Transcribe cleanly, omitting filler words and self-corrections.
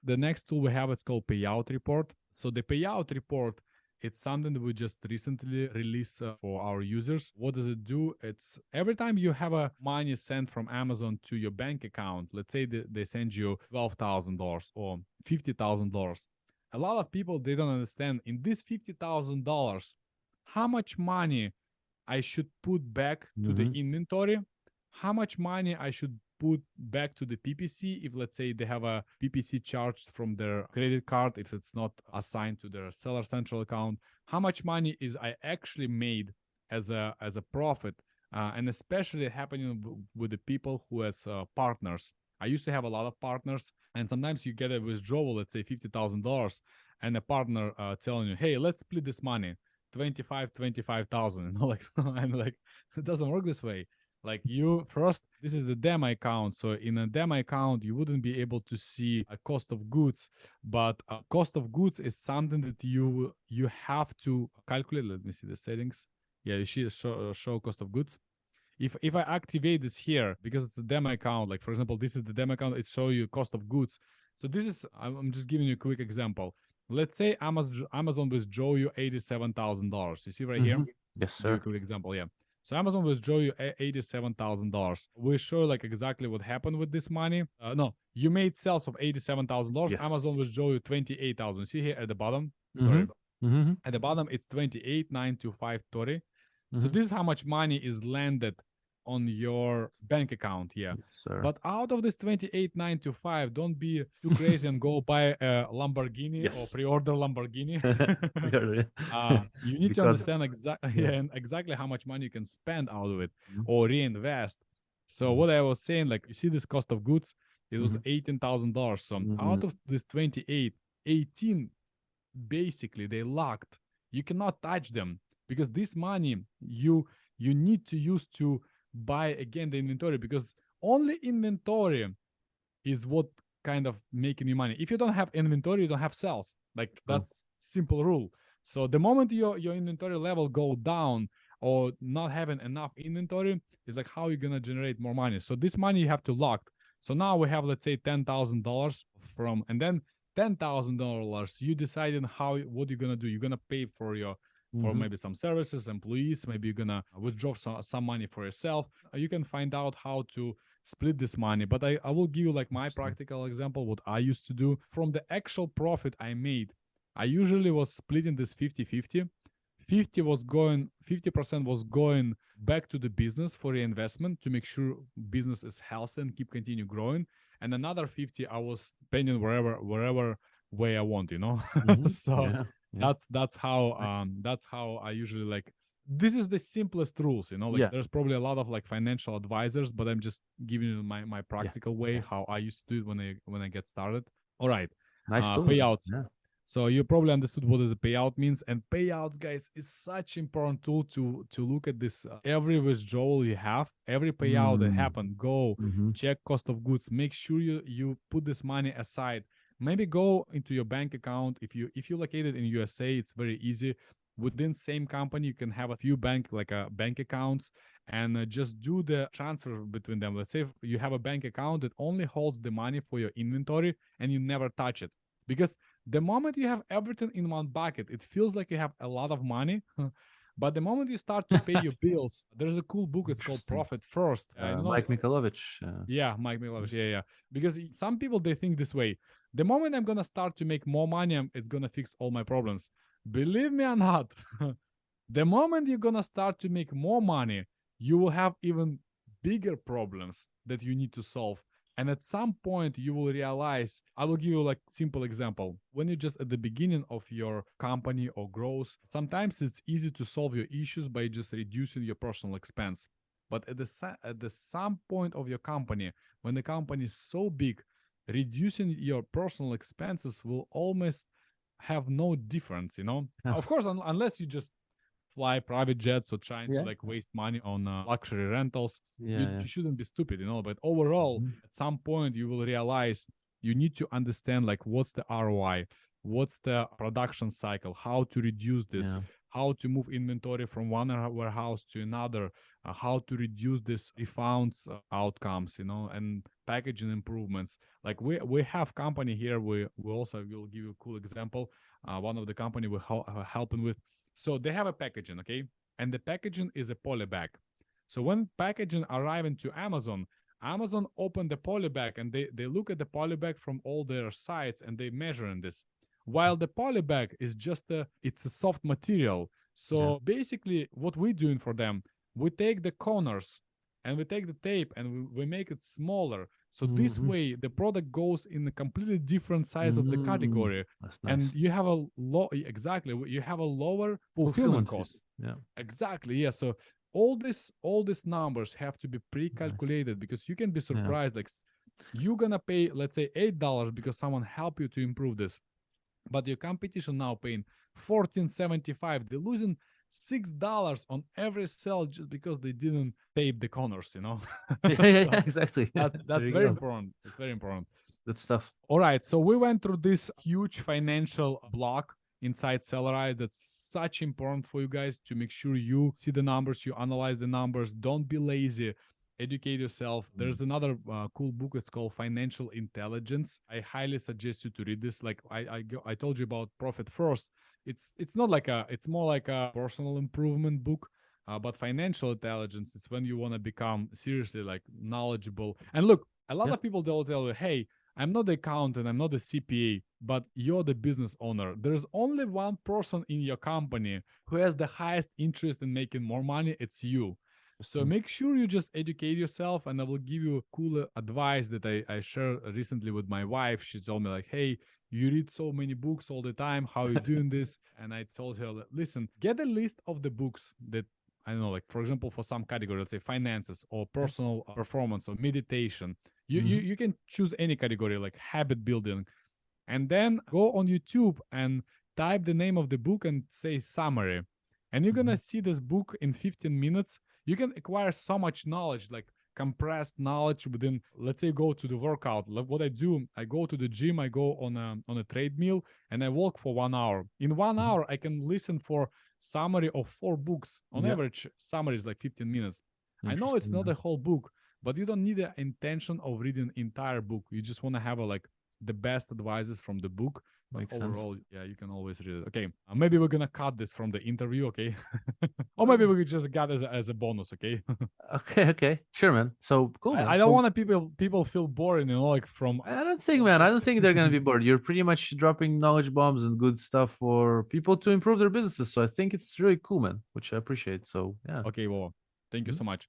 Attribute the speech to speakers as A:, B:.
A: the next tool we have, it's called Payout Report. So the Payout Report, it's something that we just recently released for our users. What does it do? It's every time you have a money sent from Amazon to your bank account, let's say they send you $12,000 or $50,000. A lot of people, they don't understand in this $50,000, how much money I should put back to the inventory, how much money I should put back to the PPC if, let's say, they have a PPC charged from their credit card, if it's not assigned to their Seller Central account, how much money is I actually made as a profit, and especially happening with the people who has partners. I used to have a lot of partners, and sometimes you get a withdrawal, let's say $50,000, and a partner telling you, hey, let's split this money, 25,000, you know, like, and like, it doesn't work this way. Like you first, this is the demo account. So in a demo account, you wouldn't be able to see a cost of goods, but a cost of goods is something that you have to calculate. Let me see the settings. Yeah, you see show cost of goods. If I activate this here, because it's a demo account, like for example, this is the demo account, it shows you cost of goods. So this is, I'm just giving you a quick example. Let's say Amazon withdraw you $87,000. You see right here?
B: Yes, sir.
A: Give you a quick example, yeah. So Amazon withdraw you $87,000. We show like exactly what happened with this money. No, you made sales of $87,000.
B: Yes.
A: Amazon withdraw you $28,000. See here at the bottom? Sorry. At the bottom, it's 28,925.30. So this is how much money is landed on your bank account here.
B: Yes, sir.
A: But out of this 28,925, don't be too crazy and go buy a Lamborghini or pre-order Lamborghini. You need to understand exactly how much money you can spend out of it or reinvest. So what I was saying, like you see this cost of goods, it was $18,000. So out of this 28, 18 basically they locked. You cannot touch them because this money you need to use to buy again the inventory, because only inventory is what kind of making you money. If you don't have inventory, you don't have sales. Like that's simple rule. So the moment your inventory level go down or not having enough inventory, it's like how you're gonna generate more money. So this money you have to lock. So now we have, let's say, $10,000 from, and then $10,000 you decided what you're gonna do. You're gonna pay for your for maybe some services, employees, maybe you're gonna withdraw some money for yourself. You can find out how to split this money, but I will give you like my practical example, what I used to do. From the actual profit I made, I usually was splitting this 50-50. 50% was going back to the business for reinvestment to make sure business is healthy and continue growing, and another 50 I was spending wherever way I want, you know. So that's how I usually like. This is the simplest rules, you know. Like there's probably a lot of like financial advisors, but I'm just giving you my practical way how I used to do it when I get started. All right,
B: nice
A: payouts. So you probably understood what is a payout means, and payouts, guys, is such important tool to look at this. Every withdrawal you have, every payout that happened, go check cost of goods. Make sure you put this money aside. Maybe go into your bank account. If you're located in USA, it's very easy. Within same company, you can have a few bank accounts, and just do the transfer between them. Let's say if you have a bank account that only holds the money for your inventory and you never touch it, because the moment you have everything in one bucket, it feels like you have a lot of money. But the moment you start to pay your bills, there's a cool book. It's called Profit First.
B: Mike Mikolovich.
A: Mike Mikolovich. Yeah. Because some people, they think this way. The moment I'm going to start to make more money, it's going to fix all my problems. Believe me or not, the moment you're going to start to make more money, you will have even bigger problems that you need to solve. And at some point you will realize, I will give you like simple example. When you're just at the beginning of your company or growth, sometimes it's easy to solve your issues by just reducing your personal expense. But at the some point of your company, when the company is so big, reducing your personal expenses will almost have no difference, you know? Of course, unless you just fly private jets or trying to like waste money on luxury rentals. You shouldn't be stupid, you know. But overall, at some point you will realize you need to understand like what's the ROI, what's the production cycle, how to reduce this, how to move inventory from one warehouse to another, how to reduce this refunds outcomes, and packaging improvements. Like we have company here. We also will give you a cool example. One of the company we're helping with. So they have a packaging, okay, and the packaging is a poly bag. So when packaging arriving to Amazon, Amazon open the poly bag and they look at the poly bag from all their sites and they measure in this. While the poly bag is just it's a soft material. So basically what we're doing for them, we take the corners and we take the tape and we make it smaller. So this way the product goes in a completely different size of the category.
B: That's nice.
A: And you have a you have a lower fulfillment cost.
B: Yeah.
A: Exactly. Yeah. So all these numbers have to be pre-calculated because you can be surprised. Like you're gonna pay, let's say, $8 because someone helped you to improve this, but your competition now paying $14.75. They're losing $6 on every sale just because they didn't tape the corners.
B: Yeah, exactly.
A: That's very important. It's very important.
B: Good stuff.
A: All right, so we went through this huge financial block inside Sellerise. That's such important for you guys to make sure you see the numbers, you analyze the numbers. Don't be lazy. Educate yourself. There's another cool book. It's called Financial Intelligence. I highly suggest you to read this. Like I told you about Profit First. It's not like it's more like a personal improvement book. But financial intelligence, it's when you want to become seriously like knowledgeable. And look, a lot of people, they'll tell you, hey, I'm not the accountant, I'm not the CPA, but you're the business owner. There's only one person in your company who has the highest interest in making more money. It's you. So make sure you just educate yourself, and I will give you cool advice that I shared recently with my wife. She told me like, hey, you read so many books all the time. How are you doing this? And I told her, listen, get a list of the books that, I don't know, like for example, for some category, let's say finances or personal performance or meditation. You can choose any category like habit building, and then go on YouTube and type the name of the book and say summary. And you're gonna see this book in 15 minutes. You can acquire so much knowledge, like compressed knowledge within, let's say, go to the workout. Like what I do, I go to the gym, I go on a treadmill and I walk for 1 hour. In 1 hour, I can listen for summary of 4 books. On average, summary is like 15 minutes. I know it's not a whole book, but you don't need the intention of reading entire book. You just want to have like the best advices from the book. But overall, yeah, you can always read it. Okay, maybe we're gonna cut this from the interview, okay? Or maybe we could just get as a bonus, okay?
B: Okay, sure, man. So cool.
A: I don't want people feel boring, like from.
B: I don't think, man. I don't think they're gonna be bored. You're pretty much dropping knowledge bombs and good stuff for people to improve their businesses. So I think it's really cool, man, which I appreciate. So yeah.
A: Okay, well, thank you so much.